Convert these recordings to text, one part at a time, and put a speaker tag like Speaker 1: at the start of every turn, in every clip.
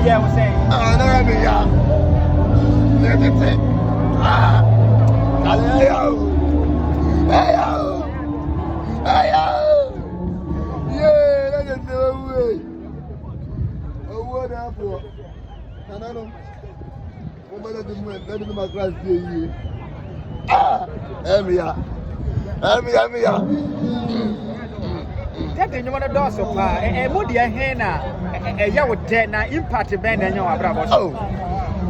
Speaker 1: yeah, was saying.
Speaker 2: Ah, no, I mean, yeah. Let me say. Ah, yeah, that's the way. Oh, what happened? I don't know. Let me my class here. Ah, Emia.
Speaker 1: That you want to do so far. And what the henna, ya would dead now impact band and your bravo.
Speaker 2: Oh,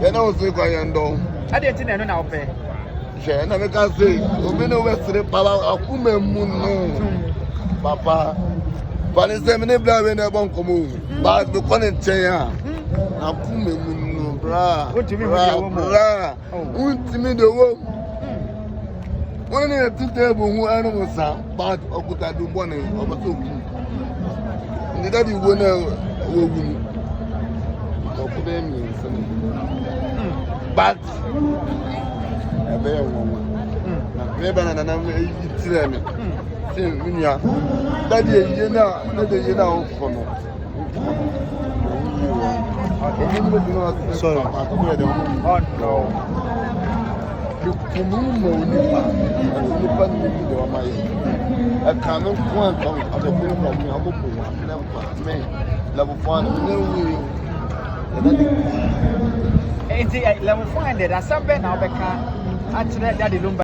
Speaker 2: you know, so quiet, though.
Speaker 1: I didn't know now, pay.
Speaker 2: Share, never can say, we know where to the power of woman, Papa. But it's a minute blow in the bunko move. But the one chair. I'm coming, bra.
Speaker 1: What do you mean,
Speaker 2: bra? What do you mean, the woman? When you have to table who animals are, but I could have done one of a two. The daddy won't know. But a bear woman. Never and I'm eating. Daddy, you know, for me.
Speaker 1: Sorry. Oh, no.
Speaker 2: I cannot quantum of the people of me. Level 1,
Speaker 1: Level 4, there's something now, Becca. Actually, Daddy Lumba.